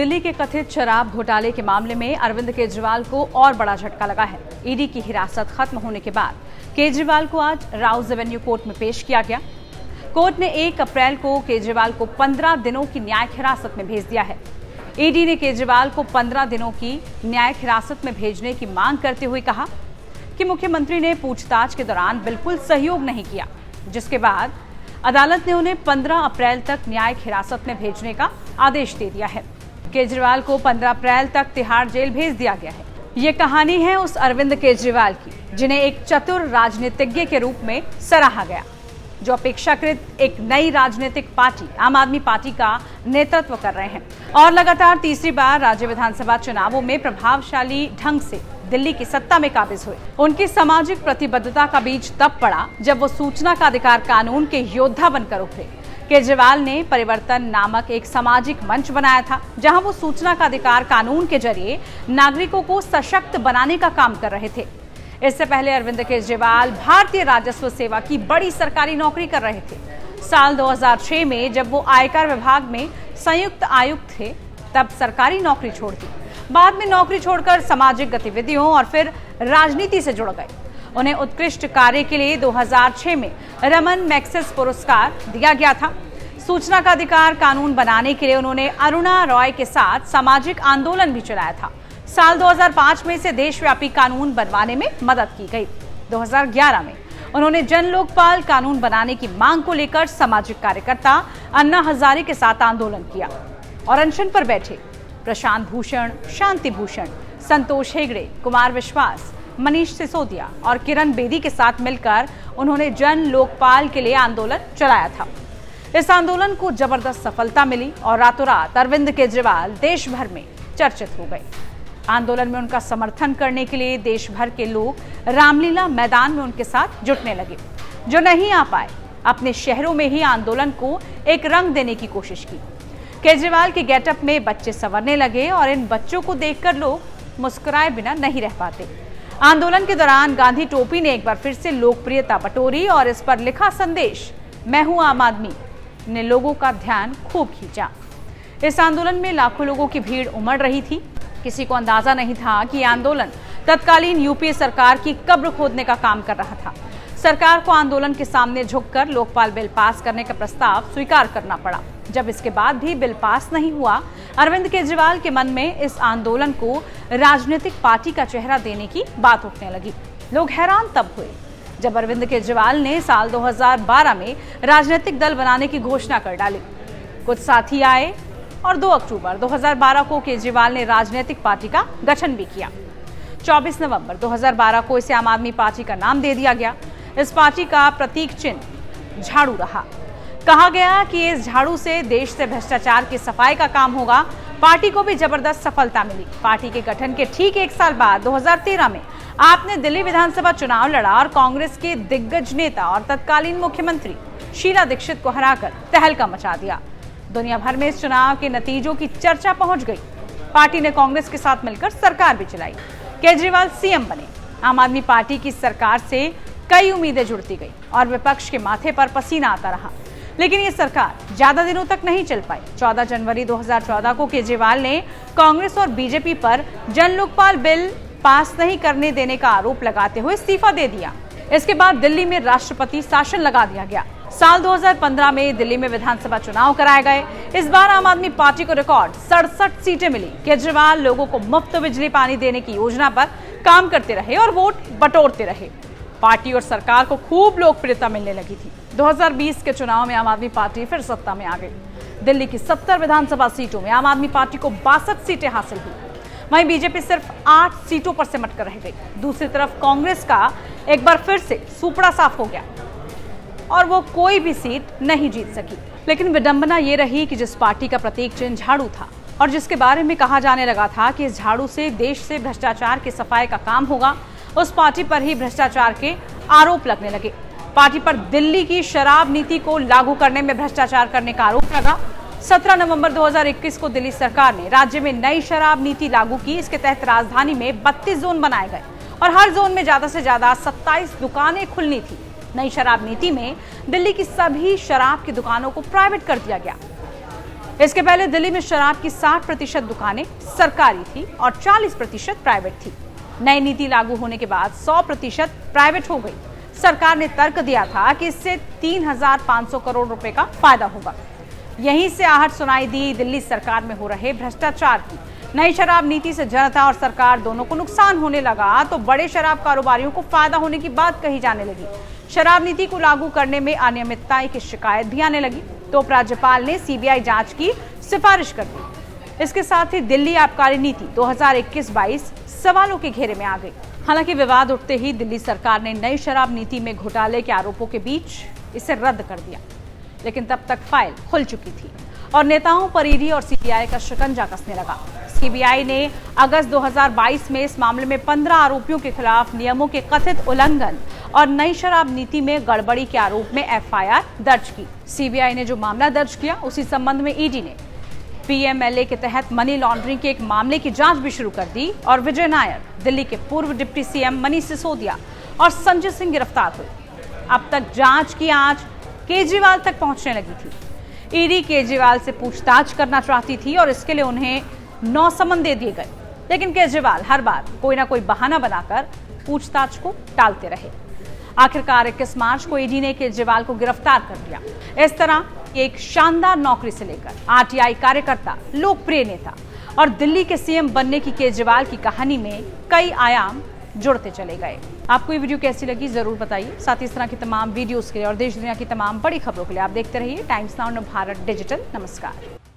दिल्ली के कथित शराब घोटाले के मामले में अरविंद केजरीवाल को और बड़ा झटका लगा है। ईडी की हिरासत खत्म होने के बाद केजरीवाल को आज राउज एवेन्यू कोर्ट में पेश किया गया। कोर्ट ने 1 अप्रैल को केजरीवाल को 15 दिनों की न्यायिक हिरासत में भेज दिया है। ईडी ने केजरीवाल को 15 दिनों की न्यायिक हिरासत में भेजने की मांग करते हुए कहा कि मुख्यमंत्री ने पूछताछ के दौरान बिल्कुल सहयोग नहीं किया, जिसके बाद अदालत ने उन्हें 15 अप्रैल तक न्यायिक हिरासत में भेजने का आदेश दे दिया है। केजरीवाल को 15 अप्रैल तक तिहाड़ जेल भेज दिया गया है। ये कहानी है उस अरविंद केजरीवाल की जिन्हें एक चतुर राजनीतिज्ञ के रूप में सराहा गया, जो अपेक्षाकृत एक नई राजनीतिक पार्टी आम आदमी पार्टी का नेतृत्व कर रहे हैं और लगातार तीसरी बार राज्य विधानसभा चुनावों में प्रभावशाली ढंग से दिल्ली की सत्ता में काबिज हुए। उनकी सामाजिक प्रतिबद्धता का बीज तब पड़ा जब वो सूचना का अधिकार कानून के योद्धा बनकर उभरे। केजरीवाल ने परिवर्तन नामक एक सामाजिक मंच बनाया था, जहां वो सूचना का अधिकार कानून के जरिए नागरिकों को सशक्त बनाने का काम कर रहे थे। इससे पहले अरविंद केजरीवाल भारतीय राजस्व सेवा की बड़ी सरकारी नौकरी कर रहे थे। साल 2006 में जब वो आयकर विभाग में संयुक्त आयुक्त थे, तब सरकारी नौकरी छोड़ दी। बाद में नौकरी छोड़कर सामाजिक गतिविधियों और फिर राजनीति से जुड़ गए। उन्हें उत्कृष्ट कार्य के लिए 2006 में रमन मैग्सेसे पुरस्कार दिया गया था। सूचना का अधिकार कानून बनाने के लिए उन्होंने अरुणा रॉय के साथ सामाजिक आंदोलन भी चलाया था। साल 2005 में इसे देशव्यापी कानून बनवाने में मदद की गई। 2011 में उन्होंने जन लोकपाल कानून बनाने की मांग को लेकर सामाजिक कार्यकर्ता अन्ना हजारे के साथ आंदोलन किया और अनशन पर बैठे प्रशांत भूषण, शांति भूषण, संतोष हेगड़े, कुमार विश्वास, मनीष सिसोदिया और किरण बेदी के साथ मिलकर उन्होंने जन लोकपाल के लिए आंदोलन चलाया था। इस आंदोलन को जबरदस्त सफलता मिली और रातों रात अरविंद केजरीवाल देश भर में चर्चित हो गए। आंदोलन में उनका समर्थन करने के लिए देश भर के लोग रामलीला मैदान में उनके साथ जुटने लगे। जो नहीं आ पाए, अपने शहरों में ही आंदोलन को एक रंग देने की कोशिश की। केजरीवाल के गेटअप में बच्चे संवरने लगे और इन बच्चों को देखकर लोग मुस्कुराए बिना नहीं रह पाते। आंदोलन के दौरान गांधी टोपी ने एक बार फिर से लोकप्रियता बटोरी और इस पर लिखा संदेश मैं हूं आम आदमी ने लोगों का ध्यान खूब खींचा। इस आंदोलन में लाखों लोगों की भीड़ उमड़ रही थी। किसी को अंदाजा नहीं था कि आंदोलन तत्कालीन यूपीए सरकार की कब्र खोदने का काम कर रहा था। सरकार को आंदोलन के सामने झुककर लोकपाल बिल पास करने का प्रस्ताव स्वीकार करना पड़ा। जब इसके बाद भी बिल पास नहीं हुआ, अरविंद केजरीवाल के मन में इस आंदोलन को राजनीतिक पार्टी का चेहरा देने की बात उठने लगी। लोग हैरान तब हुए जब अरविंद केजरीवाल ने साल 2012 में राजनीतिक दल बनाने की घोषणा कर डाली। कुछ साथी आए और 2 अक्टूबर 2012 को केजरीवाल ने राजनीतिक पार्टी का गठन भी किया। 24 नवंबर 2012 को इसे आम आदमी पार्टी का नाम दे दिया गया। इस पार्टी का प्रतीक चिन्ह झाड़ू रहा। कहा गया कि इस झाड़ू से देश से भ्रष्टाचार की सफाई का काम होगा। पार्टी को भी जबरदस्त सफलता मिली। पार्टी के गठन के ठीक 1 साल बाद 2013 में आपने दिल्ली विधानसभा चुनाव लड़ा और कांग्रेस के दिग्गज नेता और तत्कालीन मुख्यमंत्री शीला दीक्षित को हराकर तहलका मचा दिया। दुनिया भर में इस चुनाव के नतीजों की चर्चा पहुंच गई। पार्टी ने कांग्रेस के साथ मिलकर सरकार भी चलाई। केजरीवाल सीएम बने। आम आदमी पार्टी की सरकार से कई उम्मीदें जुड़ती गई और विपक्ष के माथे पर पसीना आता रहा, लेकिन ये सरकार ज्यादा दिनों तक नहीं चल पाई। 14 जनवरी 2014 को केजरीवाल ने कांग्रेस और बीजेपी पर जन लोकपाल बिल पास नहीं करने देने का आरोप लगाते हुए इस्तीफा दे दिया। इसके बाद दिल्ली में राष्ट्रपति शासन लगा दिया गया। साल 2015 में दिल्ली में विधानसभा चुनाव कराए गए। इस बार आम आदमी पार्टी को रिकॉर्ड 67 सीटें मिली। केजरीवाल लोगों को मुफ्त बिजली पानी देने की योजना पर काम करते रहे और वोट बटोरते रहे। पार्टी और सरकार को खूब लोकप्रियता मिलने लगी थी। 2020 के चुनाव में आम आदमी पार्टी फिर सत्ता में आ गई। दिल्ली की 70 विधानसभा सीटों में आम आदमी पार्टी को 62 सीटें हासिल हुई। वहीं बीजेपी सिर्फ 8 सीटों पर सिमट कर रह गई। दूसरी तरफ कांग्रेस का एक बार फिर से सुपड़ा साफ हो गया और वो कोई भी सीट नहीं जीत सकी। लेकिन विडंबना ये रही कि जिस पार्टी का प्रतीक चिन्ह झाड़ू था और जिसके बारे में कहा जाने लगा था कि इस झाड़ू से देश से भ्रष्टाचार की सफाई का काम होगा, उस पार्टी पर ही भ्रष्टाचार के आरोप लगने लगे। पार्टी पर दिल्ली की शराब नीति को लागू करने में भ्रष्टाचार करने का आरोप लगा। 17 नवंबर 2021 को दिल्ली सरकार ने राज्य में नई शराब नीति लागू की। इसके तहत राजधानी में 32 जोन बनाए गए और हर जोन में ज्यादा से ज्यादा 27 दुकानें खुलनी थी। नई शराब नीति में दिल्ली की सभी शराब की दुकानों को प्राइवेट कर दिया गया। इसके पहले दिल्ली में शराब की 60% दुकानें सरकारी थी और 40% प्राइवेट थी। नई नीति लागू होने के बाद 100% प्राइवेट हो गई। सरकार ने तर्क दिया था कि इससे 3,500 करोड़ रुपए का फायदा होगा। यहीं से आहट सुनाई दी दिल्ली सरकार में हो रहे भ्रष्टाचार की। नई शराब नीति से जनता और सरकार दोनों को नुकसान होने लगा तो बड़े शराब कारोबारियों को फायदा होने की बात कही जाने लगी। शराब नीति को लागू करने में अनियमितता की शिकायत भी आने लगी तो उपराज्यपाल ने सीबीआई जांच की सिफारिश कर दी। इसके साथ ही दिल्ली आबकारी नीति 2021-22 सवालों के घेरे में आ गई। हालांकि विवाद उठते ही दिल्ली सरकार ने नई शराब नीति में घोटाले के आरोपों के बीच इसे रद्द कर दिया, लेकिन तब तक फाइल खुल चुकी थी और नेताओं पर ईडी और सीबीआई का शिकंजा कसने लगा। सीबीआई ने अगस्त 2022 में इस मामले में 15 आरोपियों के खिलाफ नियमों के कथित उल्लंघन और नई शराब नीति में गड़बड़ी के आरोप में एफआईआर दर्ज की। सीबीआई ने जो मामला दर्ज किया उसी संबंध में ईडी ने पीएमएलए के तहत मनी लॉन्ड्रिंग के एक मामले की जांच भी शुरू कर दी और विजय नायर, दिल्ली के पूर्व डिप्टी सीएम मनीष सिसोदिया और संजय सिंह गिरफ्तार हुए। अब तक जांच की आंच केजरीवाल तक पहुंचने लगी थी। ईडी केजरीवाल से पूछताछ करना चाहती थी और इसके लिए उन्हें 9 समन दे दिए गए, लेकिन केजरीवाल हर बार कोई ना कोई बहाना बनाकर पूछताछ को टालते रहे। आखिरकार 21 मार्च को ईडी ने केजरीवाल को गिरफ्तार कर लिया। इस तरह एक शानदार नौकरी से लेकर आरटीआई कार्यकर्ता, लोकप्रिय नेता और दिल्ली के सीएम बनने की केजरीवाल की कहानी में कई आयाम जुड़ते चले गए। आपको ये वीडियो कैसी लगी जरूर बताइए। साथ ही इस तरह की तमाम वीडियोस के लिए और देश दुनिया की तमाम बड़ी खबरों के लिए आप देखते रहिए टाइम्स नाउ भारत डिजिटल। नमस्कार।